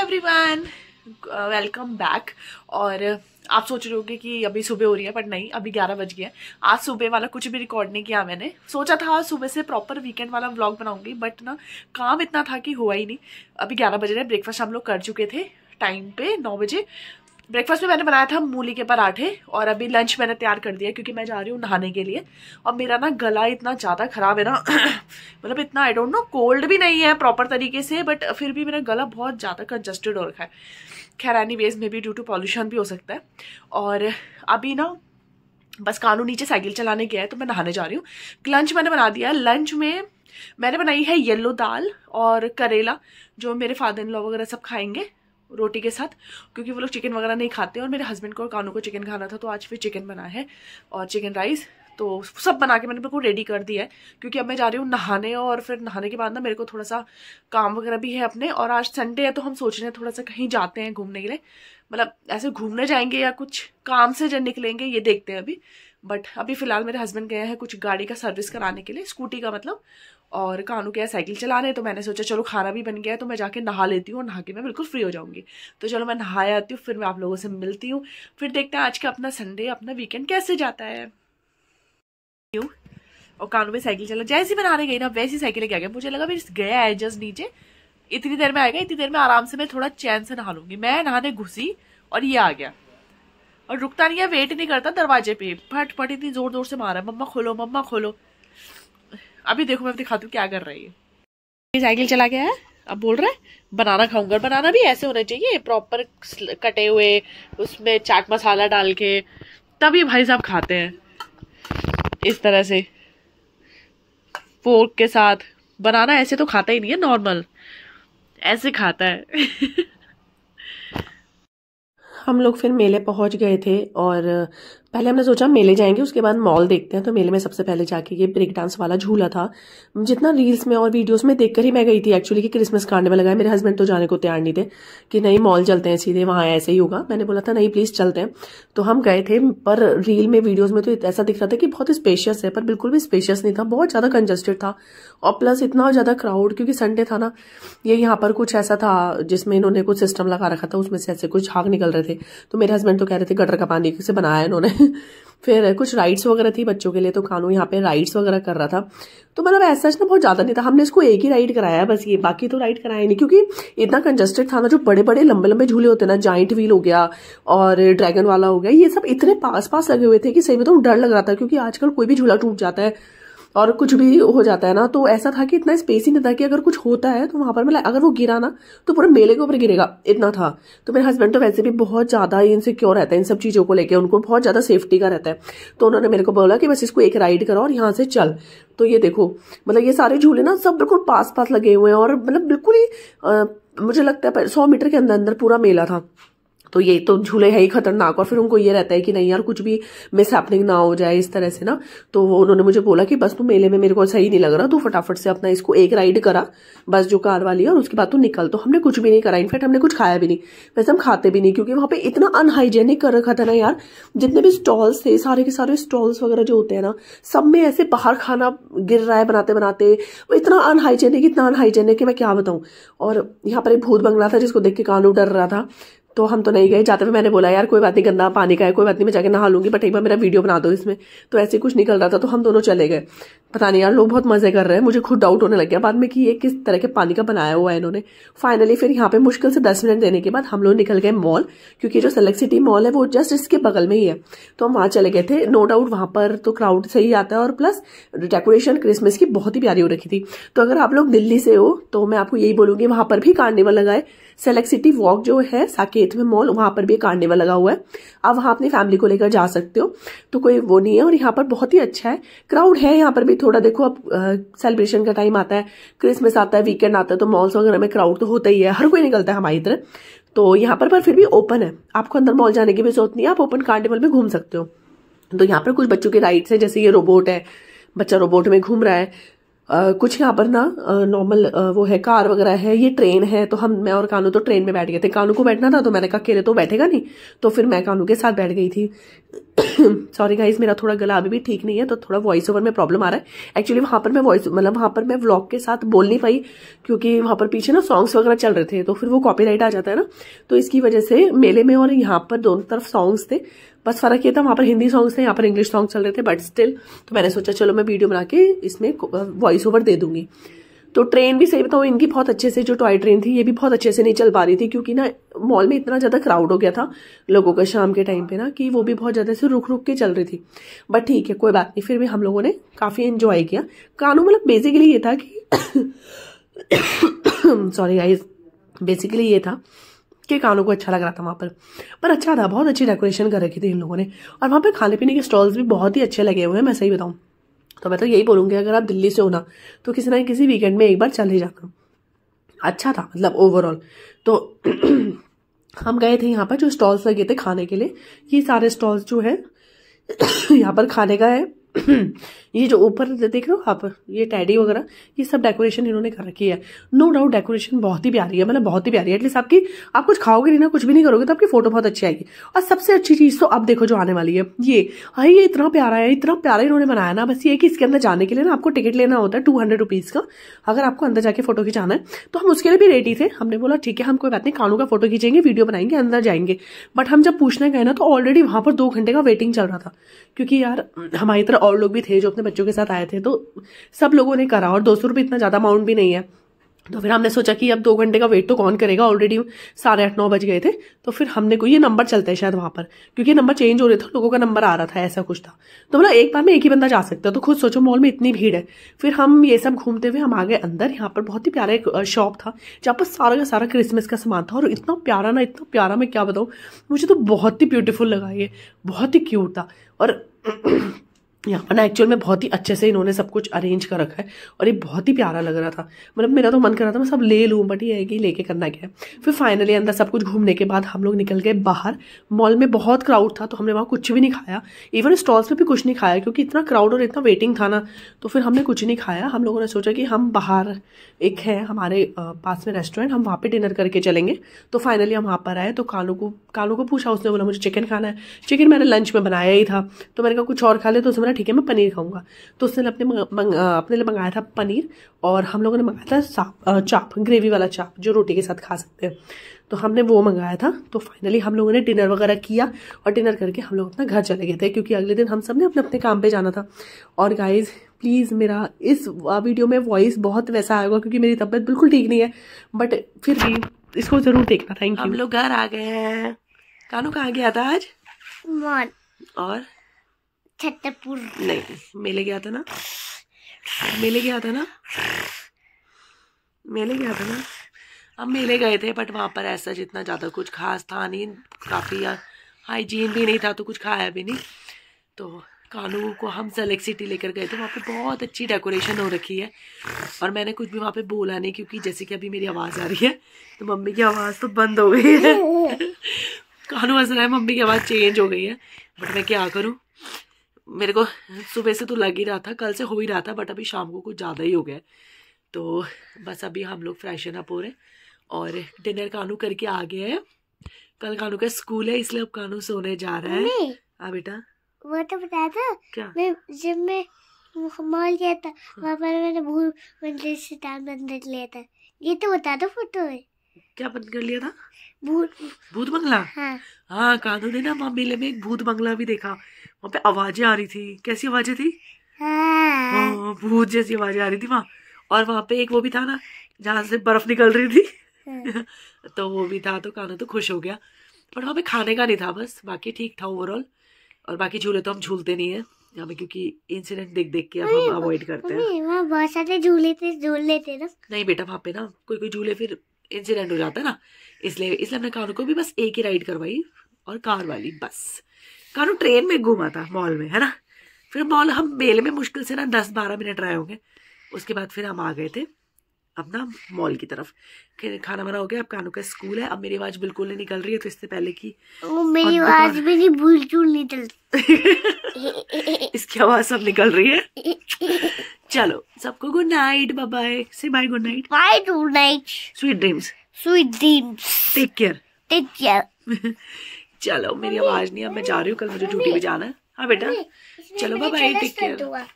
Everyone, welcome back. और आप सोच रहे होंगे कि अभी सुबह हो रही है, बट नहीं, अभी 11 बज गया है। आज सुबह वाला कुछ भी रिकॉर्ड नहीं किया मैंने। सोचा था आज सुबह से प्रॉपर वीकेंड वाला व्लॉग बनाऊंगी, बट ना काम इतना था कि हुआ ही नहीं। अभी 11 बज रहे हैं। ब्रेकफास्ट हम लोग कर चुके थे टाइम पे 9 बजे। ब्रेकफास्ट में मैंने बनाया था मूली के पराठे, और अभी लंच मैंने तैयार कर दिया क्योंकि मैं जा रही हूँ नहाने के लिए। और मेरा ना गला इतना ज़्यादा ख़राब है ना मतलब इतना आई डोंट नो, कोल्ड भी नहीं है प्रॉपर तरीके से, बट फिर भी मेरा गला बहुत ज़्यादा कंजस्टेड हो रखा है। खैर एनीवेज में भी ड्यू टू पॉल्यूशन भी हो सकता है। और अभी ना बस कानू नीचे साइकिल चलाने गया है तो मैं नहाने जा रही हूँ। लंच मैंने बना दिया है। लंच में मैंने बनाई है येलो दाल और करेला, जो मेरे फादर इन लॉ वगैरह सब खाएंगे रोटी के साथ, क्योंकि वो लोग चिकन वगैरह नहीं खाते। और मेरे हस्बैंड को और कानू को चिकन खाना था, तो आज फिर चिकन बना है और चिकन राइस। तो सब बना के मैंने बिल्कुल रेडी कर दिया है, क्योंकि अब मैं जा रही हूँ नहाने। और फिर नहाने के बाद ना मेरे को थोड़ा सा काम वगैरह भी है अपने। और आज संडे है तो हम सोच रहे हैं थोड़ा सा कहीं जाते हैं घूमने के लिए, मतलब ऐसे घूमने जाएंगे या कुछ काम से जब निकलेंगे, ये देखते हैं अभी। बट अभी फिलहाल मेरे हस्बैंड गए हैं कुछ गाड़ी का सर्विस कराने के लिए, स्कूटी का मतलब। और कानू गया साइकिल चलाने, तो मैंने सोचा चलो खाना भी बन गया है तो मैं जाके नहा लेती हूँ, और नहा के मैं बिल्कुल फ्री हो जाऊंगी। तो चलो मैं नहा आती हूँ, फिर मैं आप लोगों से मिलती हूँ। फिर देखते हैं आज का अपना संडे, अपना वीकेंड कैसे जाता है। और कानू में साइकिल चला, जैसी मैं नहाने गई ना वैसी साइकिल लेके आ गया। मुझे लगा भी गया है जस्ट नीचे, इतनी देर में आएगा, इतनी देर में आराम से मैं थोड़ा चैन से नहा लूंगी। मैं नहाने घुसी और ये आ गया, और रुकता नहीं है, वेट नहीं करता दरवाजे पे, फट फट इतनी जोर जोर से मारा, मम्मा खोलो मम्मा खोलो। अभी देखो मैं दिखाती हूँ क्या कर रही है। ये साइकिल चला गया है, अब बोल रहा है बनाना खाऊंगा। बनाना भी ऐसे होने चाहिए प्रॉपर कटे हुए, उसमें चाट मसाला डाल के, तभी भाई साहब खाते हैं इस तरह से फोर्क के साथ। बनाना ऐसे तो खाता ही नहीं है, नॉर्मल ऐसे खाता है हम लोग फिर मेले पहुंच गए थे, और पहले हमने सोचा मेले जाएंगे उसके बाद मॉल देखते हैं। तो मेले में सबसे पहले जाके ये ब्रेक डांस वाला झूला था। जितना रील्स में और वीडियोस में देखकर ही मैं गई थी एक्चुअली कि क्रिसमस कार्निवल लगा है। मेरे हस्बैंड तो जाने को तैयार नहीं थे कि नहीं मॉल चलते हैं सीधे, वहां ऐसे ही होगा। मैंने बोला था नहीं प्लीज चलते हैं। तो हम गए थे, पर रील में वीडियोज में तो ऐसा दिख रहा था कि बहुत स्पेशियस है, पर बिल्कुल भी स्पेशियस नहीं था, बहुत ज्यादा कंजस्टेड था। और प्लस इतना ज्यादा क्राउड, क्योंकि संडे था ना। ये यहाँ पर कुछ ऐसा था जिसमें इन्होंने कुछ सिस्टम लगा रखा था, उसमें से ऐसे कुछ झाग निकल रहे थे। तो मेरे हस्बैंड तो कह रहे थे गटर का पानी से बनाया इन्होंने फिर कुछ राइड्स वगैरह थी बच्चों के लिए, तो कानू यहाँ पे राइड्स वगैरह कर रहा था। तो मतलब ऐसा ना बहुत ज्यादा नहीं था, हमने इसको एक ही राइड कराया बस, ये बाकी तो राइड कराया नहीं, क्योंकि इतना कंजस्टेड था ना। जो बड़े बड़े लंबे लंबे झूले होते हैं ना, जाइंट व्हील हो गया और ड्रैगन वाला हो गया, ये सब इतने पास पास लगे हुए थे कि सही में तो डर लग रहा था, क्योंकि आजकल कोई भी झूला टूट जाता है और कुछ भी हो जाता है ना। तो ऐसा था कि इतना स्पेस ही नहीं था कि अगर कुछ होता है तो वहां पर मतलब अगर वो गिरा ना तो पूरे मेले के ऊपर गिरेगा, इतना था। तो मेरे हस्बैंड तो वैसे भी बहुत ज्यादा इनसिक्योर रहता है इन सब चीजों को लेकर, उनको बहुत ज्यादा सेफ्टी का रहता है। तो उन्होंने मेरे को बोला कि बस इसको एक राइड करो और यहाँ से चल। तो ये देखो, मतलब ये सारे झूले ना सब बिल्कुल पास पास लगे हुए हैं, और मतलब बिल्कुल ही मुझे लगता है 100 मीटर के अंदर अंदर पूरा मेला था। तो ये तो झूले है ही खतरनाक, और फिर उनको ये रहता है कि नहीं यार कुछ भी मिस हैपनिंग ना हो जाए इस तरह से ना। तो उन्होंने मुझे बोला कि बस तू मेले में मेरे को सही नहीं लग रहा, तू फटाफट से अपना इसको एक राइड करा बस जो कार वाली है, और उसके बाद तू निकल। तो हमने कुछ भी नहीं करा, इनफैक्ट हमने कुछ खाया भी नहीं। वैसे हम खाते भी नहीं, क्योंकि वहां पे इतना अनहाइजेनिक कर रखा था ना यार। जितने भी स्टॉल्स थे, सारे के सारे स्टॉल्स वगैरह जो होते हैं ना, सब में ऐसे बाहर खाना गिर रहा है बनाते बनाते। वो इतना अनहाइजेनिक कि मैं क्या बताऊं। और यहाँ पर एक भूत बंगला था जिसको देख के कानू डर रहा था, तो हम तो नहीं गए। जाते हुए मैंने बोला यार कोई बात नहीं, गंदा पानी का है, कोई बात नहीं मैं जाके नहा लूंगी, बट एक बार मेरा वीडियो बना दो इसमें। तो ऐसे कुछ निकल रहा था, तो हम दोनों चले गए। पता नहीं यार लोग बहुत मजे कर रहे हैं, मुझे खुद डाउट होने लग गया बाद में कि ये किस तरह के पानी का बनाया हुआ है इन्होंने। फाइनली फिर यहाँ पे मुश्किल से 10 मिनट देने के बाद हम लोग निकल गए मॉल, क्योंकि जो सेलेक्ट सिटी मॉल है वो जस्ट इसके बगल में ही है। तो हम वहां चले गए थे। नो डाउट वहां पर तो क्राउड सही आता है, और प्लस डेकोरेशन क्रिसमस की बहुत ही प्यारी हो रखी थी। तो अगर आप लोग दिल्ली से हो तो मैं आपको यही बोलूंगी वहां पर भी कार्निवल लगा है। सेलेक्ट सिटी वॉक जो है साकेत में मॉल, वहां पर भी कार्निवल लगा हुआ है। आप वहां अपनी फैमिली को लेकर जा सकते हो, तो कोई वो नहीं है। और यहाँ पर बहुत ही अच्छा है, क्राउड है यहाँ पर भी थोड़ा। देखो अब सेलिब्रेशन का टाइम आता है, क्रिसमस आता है, वीकेंड आता है, तो मॉल्स वगैरह में क्राउड तो होता ही है, हर कोई निकलता है हमारी तरह। तो यहाँ पर फिर भी ओपन है, आपको अंदर मॉल जाने की भी जरूरत नहीं है, आप ओपन कार्निवल में घूम सकते हो। तो यहाँ पर कुछ बच्चों की राइड्स है, जैसे ये रोबोट है, बच्चा रोबोट में घूम रहा है। कुछ यहाँ पर ना नॉर्मल वो है, कार वगैरह है, ये ट्रेन है। तो मैं और कानू तो ट्रेन में बैठ गए थे। कानू को बैठना था तो मैंने कहा अकेले तो बैठेगा नहीं, तो फिर मैं कानू के साथ बैठ गई थी। सॉरी गाइज, मेरा थोड़ा गला अभी भी ठीक नहीं है, तो थोड़ा वॉइस ओवर में प्रॉब्लम आ रहा है। एक्चुअली वहां पर मैं वहां पर मैं व्लॉग के साथ बोल नहीं पाई, क्योंकि वहां पर पीछे ना सॉन्ग्स वगैरह चल रहे थे, तो फिर वो कॉपीराइट आ जाता है ना, तो इसकी वजह से मेले में और यहाँ पर दोनों तरफ सॉन्ग्स थे। बस फर्क ये था, वहां पर हिंदी सॉन्ग्स थे, यहाँ पर इंग्लिश सॉन्ग चल रहे थे, बट स्टिल तो मैंने सोचा चलो मैं वीडियो बना के इसमें वॉइस ओवर दे दूंगी। तो ट्रेन भी सही बताऊँ इनकी बहुत अच्छे से, जो टॉय ट्रेन थी ये भी बहुत अच्छे से नहीं चल पा रही थी, क्योंकि ना मॉल में इतना ज्यादा क्राउड हो गया था लोगों का शाम के टाइम पे ना, कि वो भी बहुत ज्यादा से रुक रुक के चल रही थी। बट ठीक है, कोई बात नहीं, फिर भी हम लोगों ने काफी एंजॉय किया। कानू मतलब बेसिकली ये था कि सॉरी गाइस, बेसिकली ये था कि कानू को अच्छा लग रहा था वहां पर अच्छा था, बहुत अच्छी डेकोरेशन कर रखी थी इन लोगों ने। और वहां पे खाने पीने के स्टॉल्स भी बहुत ही अच्छे लगे हुए हैं, मैं सही बताऊं तो मैं तो यही बोलूंगी, अगर आप दिल्ली से हो ना तो किसी ना किसी वीकेंड में एक बार चले जाना। अच्छा था मतलब ओवरऑल। तो हम गए थे यहाँ पर जो स्टॉल्स लगे थे खाने के लिए, ये सारे स्टॉल्स जो है यहाँ पर खाने का है। ये जो ऊपर देख रहे हो आप, ये टैडी वगैरह, ये सब डेकोरेशन इन्होंने कर रखी है। नो डाउट डेकोरेशन बहुत ही प्यारी है, मतलब बहुत ही प्यारी है। एटलीस्ट आप कुछ खाओगे नहीं ना, कुछ भी नहीं करोगे, तो आपकी फोटो बहुत अच्छी आएगी। और सबसे अच्छी चीज तो अब देखो जो आने वाली है, ये इतना प्यारा है, इतना प्यारा इन्होंने बनाया ना। बस ये कि इसके अंदर जाने के लिए ना आपको टिकट लेना होता है 200 रुपीज का, अगर आपको अंदर जाके फोटो खिंचाना है। तो हम उसके लिए भी रेडी थे, हमने बोला ठीक है, हम कोई बात नहीं, कानू का फोटो खींचेंगे, वीडियो बनाएंगे, अंदर जाएंगे। बट हम जब पूछने गए ना, तो ऑलरेडी वहां पर 2 घंटे का वेटिंग चल रहा था, क्योंकि यार हमारी तरह और लोग भी थे जो अपने बच्चों के साथ आए थे, तो सब लोगों ने करा। और 200 रुपये इतना ज्यादा अमाउंट भी नहीं है, तो फिर हमने सोचा कि अब 2 घंटे का वेट तो कौन करेगा, ऑलरेडी 8:30-9 बज गए थे। तो फिर हमने ये नंबर चलते हैं शायद वहां पर, क्योंकि नंबर चेंज हो रहे थे, लोगों का नंबर आ रहा था, ऐसा कुछ था। तो मतलब एक बार में एक ही बंदा जा सकता है, तो खुद सोचो मॉल में इतनी भीड़ है। फिर हम ये सब घूमते हुए हम आ गए अंदर। यहाँ पर बहुत ही प्यारा एक शॉप था जहाँ पर सारा का सारा क्रिसमस का सामान था, और इतना प्यारा ना, इतना प्यारा, मैं क्या बताऊँ, मुझे तो बहुत ही ब्यूटीफुल लगा, ये बहुत ही क्यूट था। और यहाँ पर ना एक्चुअल में बहुत ही अच्छे से इन्होंने सब कुछ अरेंज कर रखा है, और ये बहुत ही प्यारा लग रहा था। मतलब मेरा तो मन कर रहा था मैं सब ले लूँ, बट ये है कि लेके करना क्या है। फिर फाइनली अंदर सब कुछ घूमने के बाद हम लोग निकल गए बाहर। मॉल में बहुत क्राउड था, तो हमने वहाँ कुछ भी नहीं खाया, इवन स्टॉल्स में भी कुछ नहीं खाया, क्योंकि इतना क्राउड और इतना वेटिंग था ना। तो फिर हमने कुछ नहीं खाया। हम लोगों ने सोचा कि हम बाहर, एक है हमारे पास में रेस्टोरेंट, हम वहाँ पे डिनर करके चलेंगे। तो फाइनली हम वहाँ पर आए, तो कानू को पूछा, उसने बोला मुझे चिकन खाना है। चिकन मैंने लंच में बनाया ही था, तो मैंने कहा कुछ और खा ले, तो उसने बोला ठीक है मैं पनीर खाऊंगा। तो उसने अपने लिए मंगाया था पनीर, और हम लोगों ने मंगाया था चाप, ग्रेवी वाला चाप जो रोटी के साथ खा सकते हैं, तो हमने वो मंगाया था। तो फाइनली हम लोगों ने डिनर वगैरह किया, और डिनर करके हम लोग अपना घर चले गए थे, क्योंकि अगले दिन हम सब ने अपने अपने काम पे जाना था। और गाइज प्लीज़ मेरा इस वीडियो में वॉइस बहुत वैसा आएगा, क्योंकि मेरी तबीयत बिल्कुल ठीक नहीं है, बट फिर भी इसको जरूर देखना। Thank you. हम लोग घर आ गए हैं। कानू कहाँ गया था आज? और छतरपुर नहीं, मेले गया था ना, मेले गया था ना। अब मेले गए थे, बट वहाँ पर ऐसा जितना ज़्यादा कुछ खास था नहीं, काफ़ी हाइजीन भी नहीं था, तो कुछ खाया भी नहीं। तो कानू को हम सेलेक्ट सिटी लेकर गए थे, वहाँ पे बहुत अच्छी डेकोरेशन हो रखी है, और मैंने कुछ भी वहाँ पे बोला नहीं, क्योंकि जैसे कि अभी मेरी आवाज़ आ रही है, तो मम्मी की आवाज़ तो बंद हो गई है। कानू हंस रहा है, मम्मी की आवाज़ चेंज हो गई है, बट मैं क्या करूँ, मेरे को सुबह से तो लग ही रहा था, कल से हो ही रहा था, बट अभी शाम को कुछ ज़्यादा ही हो गया। तो बस अभी हम लोग फ्रेशन अप हो रहे, और डिनर कानू करके आ गए हैं। कल कानू का स्कूल है, इसलिए अब कानू सोने जा रहा है। हाँ बेटा, वो तो बताया था क्या? जब मैं मॉल गया था, वहाँ पर मैंने भूत मंदिर से टाइम बंद कर लिया था, ये तो बता दो फोटो है। क्या बंद कर लिया था? भूत बंगला। हाँ, कानू ने ना वहाँ मेले में एक भूत बंगला भी देखा, वहाँ पे आवाजें आ रही थी। कैसी आवाजें थी? हाँ। भूत जैसी आवाजें आ रही थी वहाँ। और वहाँ पे एक वो भी था ना जहाँ से बर्फ निकल रही थी। तो वो भी था, तो कानू तो खुश हो गया। पर वहाँ पे खाने का नहीं था, बस बाकी ठीक था ओवरऑल। और बाकी झूले तो हम झूलते नहीं है यहाँ पे, क्योंकि इंसिडेंट देख देख के अब हम अवॉइड करते हैं। वहाँ बहुत सारे झूले थे, झूल लेते ना। नहीं बेटा, वहाँ पे ना कोई झूले फिर इंसिडेंट हो जाता है ना, इसलिए हमने कानू को भी बस एक ही राइड करवाई, और कार वाली बस। कानू ट्रेन में घूमा था मॉल में, है ना। फिर मॉल हम मेले में मुश्किल से ना 10-12 मिनट रहे होंगे, उसके बाद फिर हम आ गए थे अब ना मॉल की तरफ। खाना बना हो गया, अब कानू का स्कूल है। अब मेरी आवाज बिल्कुल नहीं निकल रही है, तो इससे पहले की मेरी आवाज भी नहीं, भूल चूल नहीं चलती। इसकी आवाज सब निकल रही है। चलो सबको good night, bye bye, say bye, good night, bye, good night, sweet dreams, sweet dreams, take care, take care. चलो मेरी आवाज नहीं, अब मैं जा रही हूँ, कल मुझे ड्यूटी पे जाना है। हाँ बेटा, चलो बाय बाय, टेक केयर।